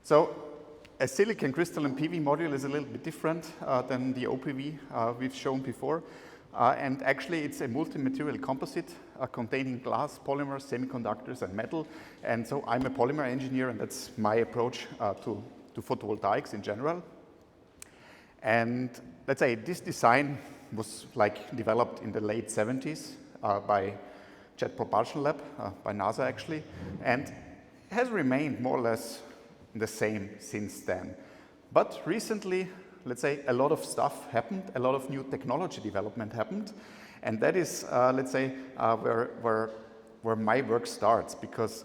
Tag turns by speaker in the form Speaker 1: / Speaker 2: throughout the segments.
Speaker 1: So a silicon crystalline PV module is a little bit different than the OPV we've shown before. And actually, it's a multi-material composite containing glass, polymers, semiconductors, and metal. And so I'm a polymer engineer, and that's my approach to photovoltaics in general. And let's say this design was developed in the late 70s by Jet Propulsion Lab, by NASA actually, and has remained more or less the same since then. But recently, let's say, a lot of stuff happened, a lot of new technology development happened, and that is, let's say, where my work starts, because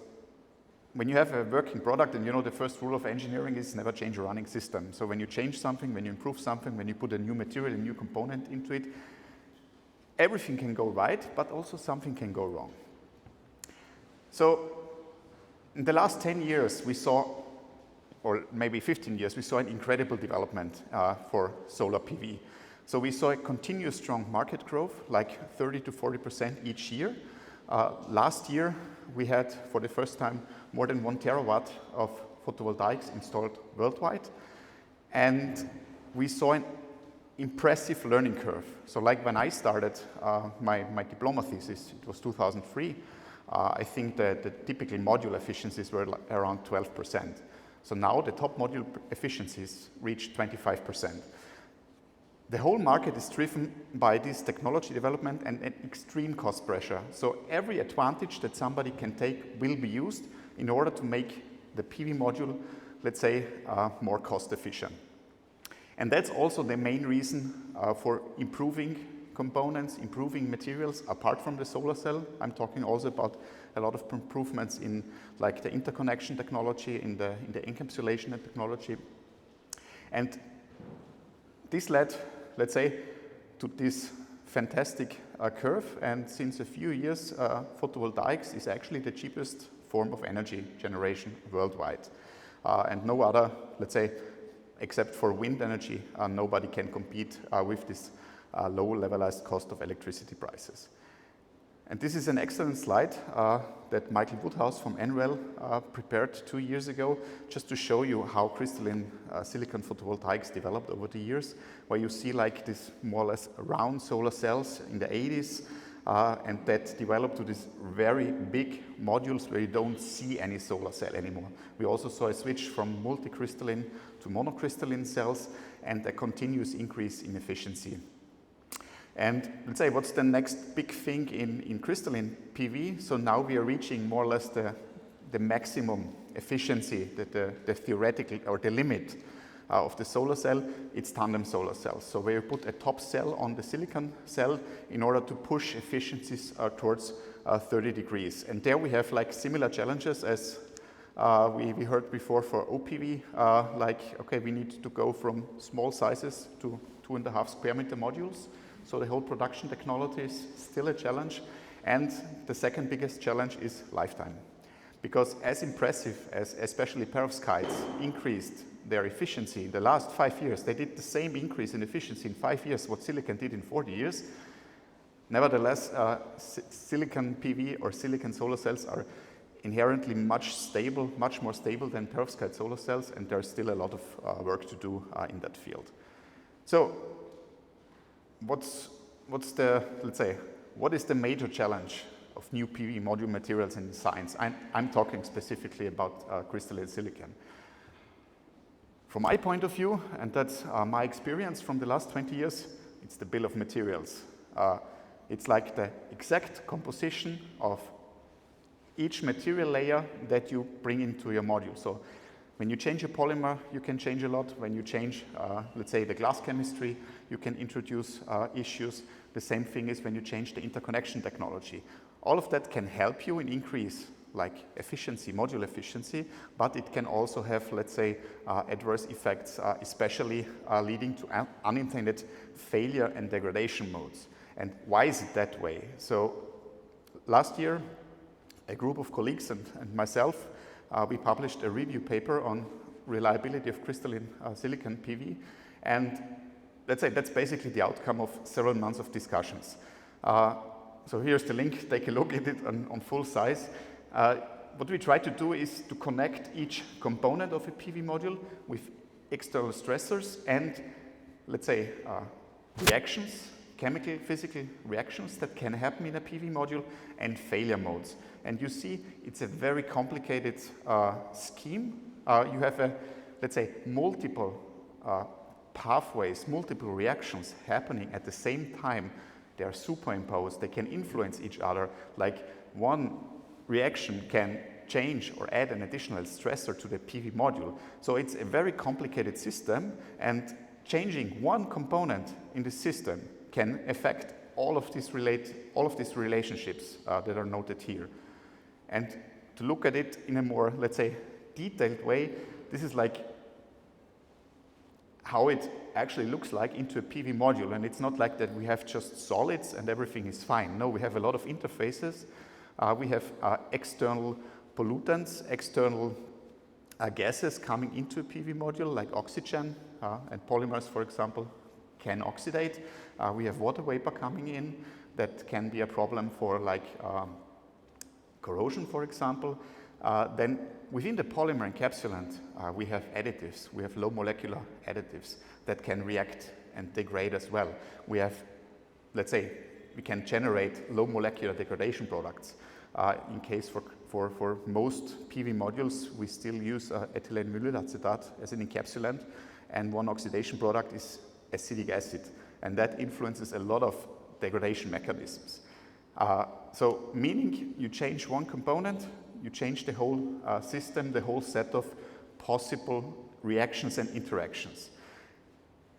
Speaker 1: when you have a working product, and you know the first rule of engineering is never change a running system. So when you change something, when you improve something, when you put a new material, a new component into it, everything can go right, but also something can go wrong. So in the last 10 years, we saw, or maybe 15 years, we saw an incredible development for solar PV. So we saw a continuous strong market growth, like 30 to 40% each year. Last year, we had, for the first time, more than 1 terawatt of photovoltaics installed worldwide. And we saw an impressive learning curve. So like when I started my diploma thesis, it was 2003, I think that the typical module efficiencies were around 12%. So now the top module efficiencies reach 25%. The whole market is driven by this technology development and an extreme cost pressure. So every advantage that somebody can take will be used in order to make the PV module, let's say, more cost efficient. And that's also the main reason for improving components, improving materials apart from the solar cell. I'm talking also about a lot of improvements in like the interconnection technology, in the encapsulation technology. And this led, let's say, to this fantastic curve. And since a few years, photovoltaics is actually the cheapest form of energy generation worldwide. And no other, let's say, except for wind energy, nobody can compete with this low levelized cost of electricity prices. And this is an excellent slide that Michael Woodhouse from NREL prepared 2 years ago, just to show you how crystalline silicon photovoltaics developed over the years, where you see like this more or less round solar cells in the 80s, and that developed to these very big modules where you don't see any solar cell anymore. We also saw a switch from multicrystalline to monocrystalline cells and a continuous increase in efficiency. And let's say, what's the next big thing in crystalline PV? So now we are reaching more or less the maximum efficiency, the theoretical or the limit of the solar cell. It's tandem solar cells. So where you put a top cell on the silicon cell in order to push efficiencies towards 30 degrees. And there we have like similar challenges as we heard before for OPV, okay, we need to go from small sizes to 2.5 square meter modules. So the whole production technology is still a challenge. And the second biggest challenge is lifetime. Because as impressive as especially perovskites increased their efficiency in the last 5 years, they did the same increase in efficiency in 5 years what silicon did in 40 years. Nevertheless, silicon PV or silicon solar cells are inherently much more stable than perovskite solar cells, and there's still a lot of work to do in that field. So what is the major challenge of new PV module materials in science? I'm talking specifically about crystalline silicon. From my point of view, and that's my experience from the last 20 years, it's the bill of materials. It's like the exact composition of each material layer that you bring into your module. So when you change a polymer, you can change a lot. When you change, let's say, the glass chemistry, you can introduce issues. The same thing is when you change the interconnection technology. All of that can help you in increase like efficiency, module efficiency, but it can also have, let's say, adverse effects, especially leading to unintended failure and degradation modes. And why is it that way? So last year, a group of colleagues and myself, we published a review paper on reliability of crystalline silicon PV. And let's say that's basically the outcome of several months of discussions. So here's the link, take a look at it on full size. What we try to do is to connect each component of a PV module with external stressors and, let's say, reactions, chemical, physical reactions that can happen in a PV module, and failure modes. And you see, it's a very complicated scheme. You have, let's say, multiple pathways, multiple reactions happening at the same time. They are superimposed. They can influence each other. Like one reaction can change or add an additional stressor to the PV module. So it's a very complicated system, and changing one component in the system can affect all of these relationships that are noted here. And to look at it in a more, let's say, detailed way, this is like how it actually looks like into a PV module. And it's not like that we have just solids and everything is fine. No, we have a lot of interfaces. We have external pollutants, external gases coming into a PV module, like oxygen and polymers, for example, can oxidate. We have water vapor coming in that can be a problem for like corrosion, for example. Then within the polymer encapsulant, we have additives. We have low molecular additives that can react and degrade as well. We have, let's say, we can generate low molecular degradation products. In case for most PV modules, we still use ethylene myellacetate as an encapsulant, and one oxidation product is acetic acid, and that influences a lot of degradation mechanisms. So meaning you change one component, you change the whole system, the whole set of possible reactions and interactions.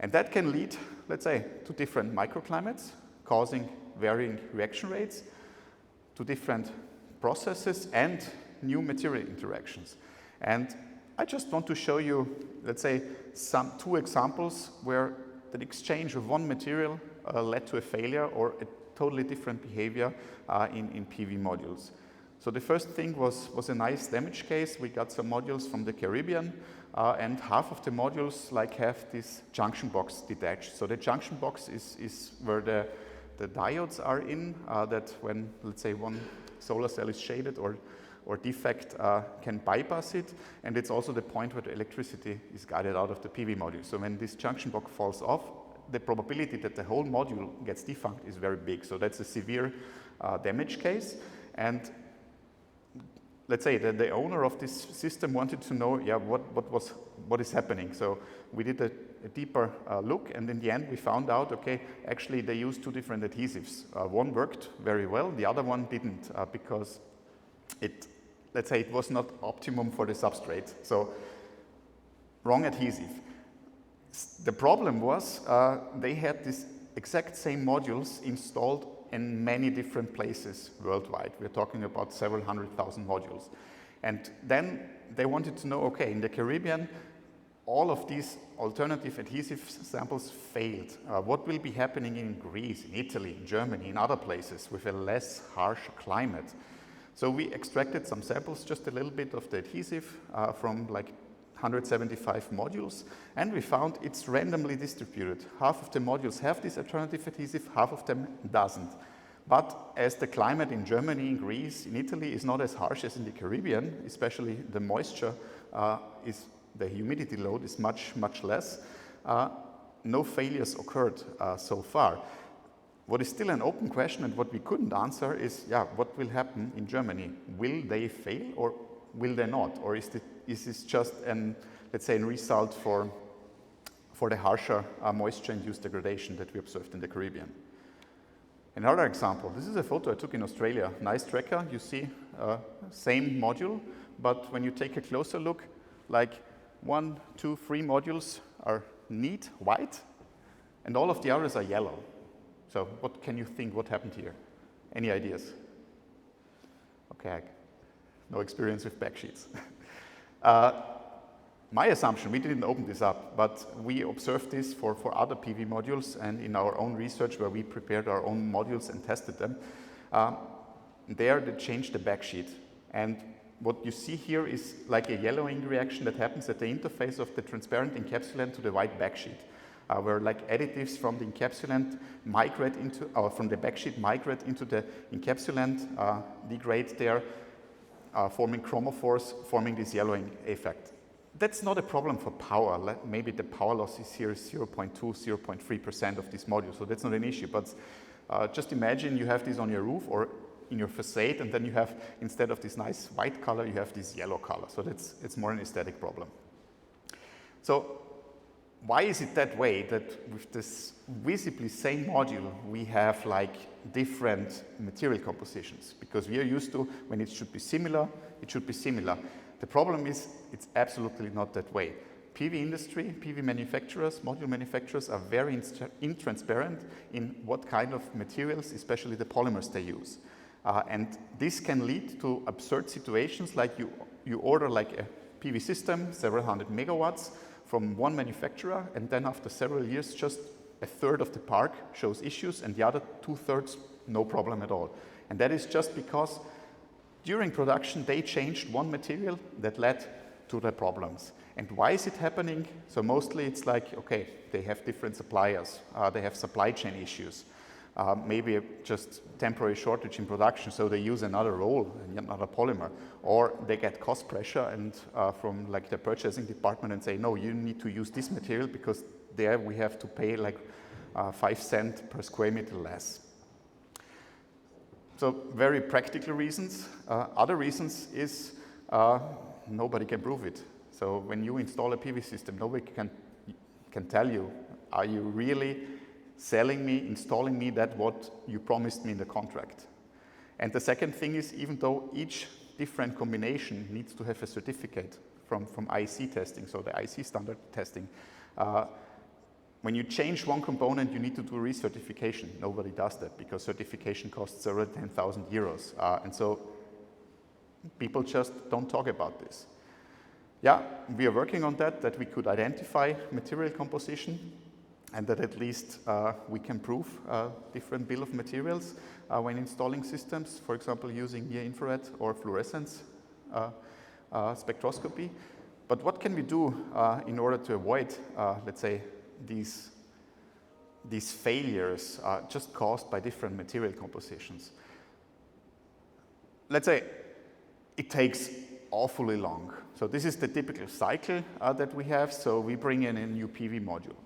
Speaker 1: And that can lead, let's say, to different microclimates, causing varying reaction rates, to different processes and new material interactions. And I just want to show you, let's say, two examples where the exchange of one material led to a failure or a totally different behavior in PV modules. So the first thing was a nice damage case. We got some modules from the Caribbean, and half of the modules have this junction box detached. So the junction box is where the diodes are in, that when, let's say, one solar cell is shaded or defect can bypass it, and it's also the point where the electricity is guided out of the PV module. So when this junction box falls off, the probability that the whole module gets defunct is very big. So that's a severe damage case. And let's say that the owner of this system wanted to know, what is happening. So we did a deeper look, and in the end we found out, okay, actually they used two different adhesives. One worked very well, the other one didn't, because let's say it was not optimum for the substrate. So wrong adhesive. The problem was they had these exact same modules installed in many different places worldwide. We're talking about several 100,000 modules. And then they wanted to know, okay, in the Caribbean, all of these alternative adhesive samples failed. What will be happening in Greece, in Italy, in Germany, in other places with a less harsh climate? So we extracted some samples, just a little bit of the adhesive from like 175 modules, and we found it's randomly distributed. Half of the modules have this alternative adhesive, half of them doesn't. But as the climate in Germany, in Greece, in Italy is not as harsh as in the Caribbean, especially the moisture the humidity load is much, much less, no failures occurred so far. What is still an open question and what we couldn't answer is, what will happen in Germany? Will they fail or will they not? Or is this just let's say, a result for the harsher moisture-induced degradation that we observed in the Caribbean? Another example, this is a photo I took in Australia. Nice tracker, you see, same module, but when you take a closer look, like 1, 2, 3 modules are neat, white, and all of the others are yellow. So what can you think, what happened here? Any ideas? Okay, no experience with backsheets. My assumption, we didn't open this up, but we observed this for other PV modules and in our own research where we prepared our own modules and tested them. There they changed the backsheet. And what you see here is like a yellowing reaction that happens at the interface of the transparent encapsulant to the white backsheet, where like additives from the encapsulant migrate into, or from the backsheet migrate into the encapsulant, degrade there, forming chromophores, forming this yellowing effect. That's not a problem for power. Maybe the power losses here is 0.2, 0.3% of this module, so that's not an issue. But just imagine you have this on your roof or in your facade, and then you have, instead of this nice white color, you have this yellow color. So it's more an aesthetic problem. So why is it that way, that with this visibly same module, we have like different material compositions? Because we are used to, when it should be similar, it should be similar. The problem is, it's absolutely not that way. PV industry, PV manufacturers, module manufacturers are very intransparent in what kind of materials, especially the polymers they use. And this can lead to absurd situations, like you order like a PV system, several hundred megawatts, from one manufacturer, and then after several years, just a third of the park shows issues, and the other 2/3, no problem at all. And that is just because during production, they changed one material that led to the problems. And why is it happening? So mostly it's like, okay, they have different suppliers, they have supply chain issues, maybe just temporary shortage in production, so they use another roll, another polymer, or they get cost pressure and from like the purchasing department and say, no, you need to use this material because there we have to pay like 5 cents per square meter less. So very practical reasons. Other reasons is nobody can prove it. So when you install a PV system, nobody can tell you, are you really selling me, installing me that what you promised me in the contract? And the second thing is, even though each different combination needs to have a certificate from IEC testing, so the IEC standard testing, when you change one component, you need to do recertification. Nobody does that because certification costs several 10,000 euros. And so people just don't talk about this. Yeah, we are working on that we could identify material composition and that at least we can prove different bill of materials when installing systems, for example, using near-infrared or fluorescence spectroscopy. But what can we do in order to avoid, let's say, these failures just caused by different material compositions? Let's say it takes awfully long. So this is the typical cycle that we have. So we bring in a new PV module.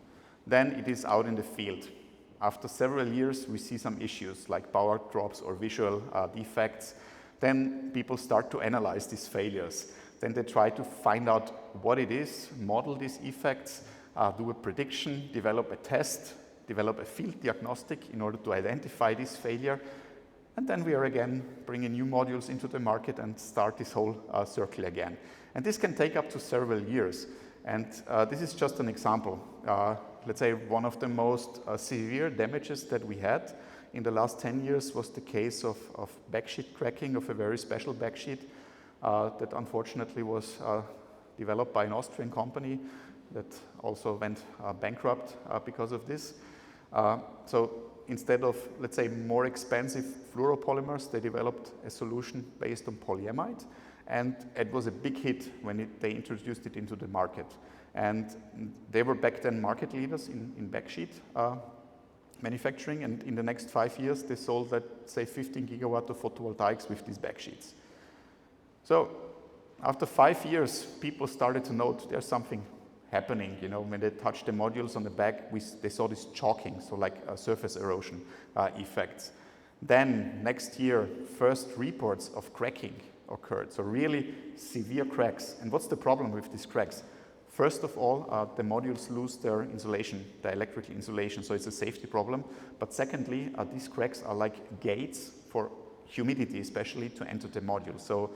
Speaker 1: Then it is out in the field. After several years, we see some issues like power drops or visual defects. Then people start to analyze these failures. Then they try to find out what it is, model these effects, do a prediction, develop a test, develop a field diagnostic in order to identify this failure. And then we are again bringing new modules into the market and start this whole circle again. And this can take up to several years. And this is just an example. Let's say one of the most severe damages that we had in the last 10 years was the case of backsheet cracking of a very special backsheet that unfortunately was developed by an Austrian company that also went bankrupt because of this. So instead of, let's say, more expensive fluoropolymers, they developed a solution based on polyamide. And it was a big hit when they introduced it into the market. And they were back then market leaders in backsheet manufacturing. And in the next 5 years, they sold, let's say, 15 gigawatt of photovoltaics with these backsheets. So after 5 years, people started to note there's something happening. You know, when they touched the modules on the back, they saw this chalking, so like surface erosion effects. Then next year, first reports of cracking occurred, so really severe cracks. And what's the problem with these cracks? First of all, the modules lose their insulation, the electrical insulation, so it's a safety problem. But secondly, these cracks are like gates for humidity, especially to enter the module. So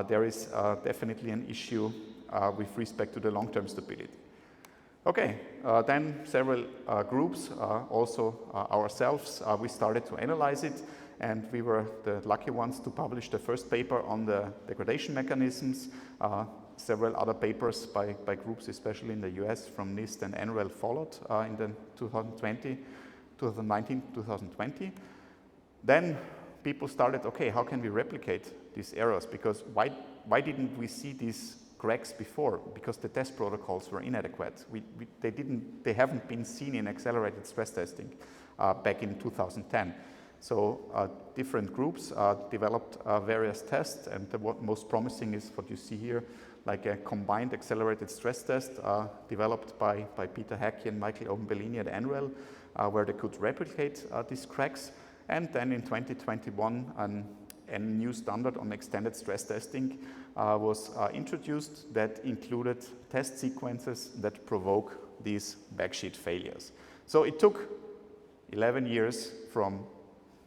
Speaker 1: there is definitely an issue with respect to the long-term stability. Okay, then several groups, also ourselves, we started to analyze it, and we were the lucky ones to publish the first paper on the degradation mechanisms. Several other papers by groups, especially in the US, from NIST and NREL followed in the 2019, 2020. Then people started, okay, how can we replicate these errors? Because why didn't we see these cracks before? Because the test protocols were inadequate. They haven't been seen in accelerated stress testing back in 2010. So different groups developed various tests, and the most promising is what you see here, like a combined accelerated stress test developed by Peter Hackey and Michael Obenbellini at NREL, where they could replicate these cracks. And then in 2021, a new standard on extended stress testing was introduced that included test sequences that provoke these backsheet failures. So it took 11 years from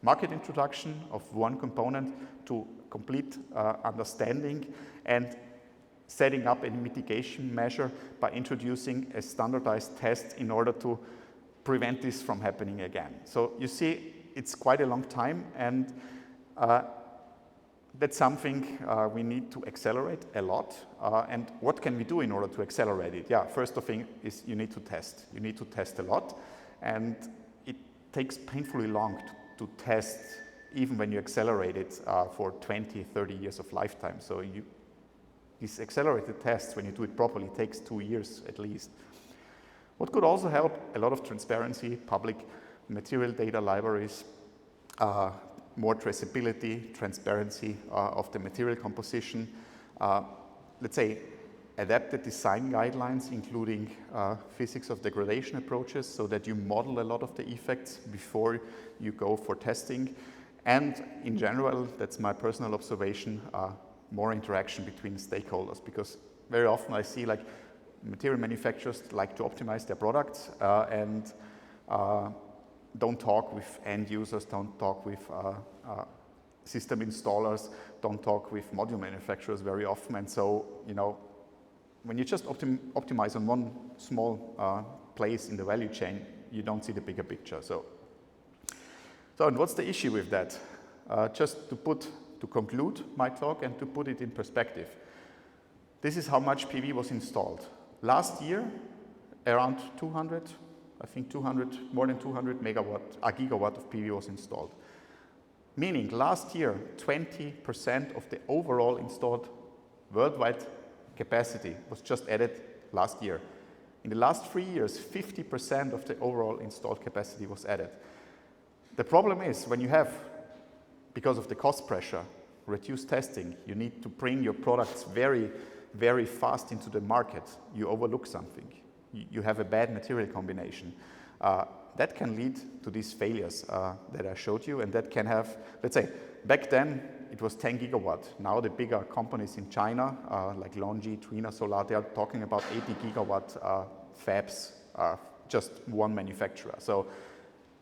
Speaker 1: market introduction of one component to complete understanding and setting up a mitigation measure by introducing a standardized test in order to prevent this from happening again. So you see, it's quite a long time, and that's something we need to accelerate a lot. And what can we do in order to accelerate it? Yeah, first thing is you need to test. You need to test a lot, and it takes painfully long to test, even when you accelerate it for 20, 30 years of lifetime. So these accelerated tests, when you do it properly, takes 2 years at least. What could also help, a lot of transparency, public material data libraries, more traceability, transparency of the material composition, let's say adapted design guidelines, including physics of degradation approaches, so that you model a lot of the effects before you go for testing. And in general, that's my personal observation, more interaction between stakeholders, because very often I see like material manufacturers like to optimize their products and don't talk with end users, don't talk with system installers, don't talk with module manufacturers very often. And so, you know, when you just optimize on one small place in the value chain, you don't see the bigger picture. So and what's the issue with that? Just to conclude my talk and to put it in perspective, this is how much PV was installed. Last year, around 200, I think 200, more than 200 gigawatt of PV was installed. Meaning last year, 20% of the overall installed worldwide capacity was just added last year. In the last 3 years, 50% of the overall installed capacity was added. The problem is when you have, because of the cost pressure, reduced testing, you need to bring your products very, very fast into the market. You overlook something. You have a bad material combination. That can lead to these failures that I showed you, and that can have, let's say, back then it was 10 gigawatt. Now the bigger companies in China, like LONGi, Trina Solar, they are talking about 80 gigawatt Fabs, just one manufacturer. So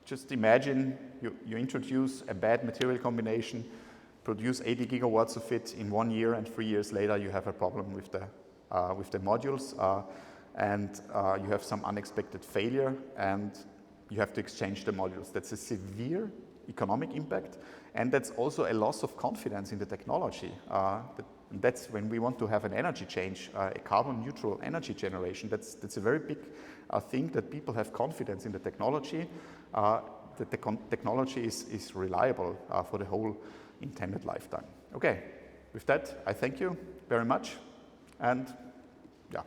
Speaker 1: just imagine you introduce a bad material combination, produce 80 gigawatts of it in 1 year, and 3 years later you have a problem with the modules, and you have some unexpected failure, and you have to exchange the modules. That's a severe economic impact, and that's also a loss of confidence in the technology. That's when we want to have an energy change, a carbon neutral energy generation. That's a very big thing, that people have confidence in the technology, that the technology is reliable for the whole intended lifetime. Okay, with that, I thank you very much, and yeah.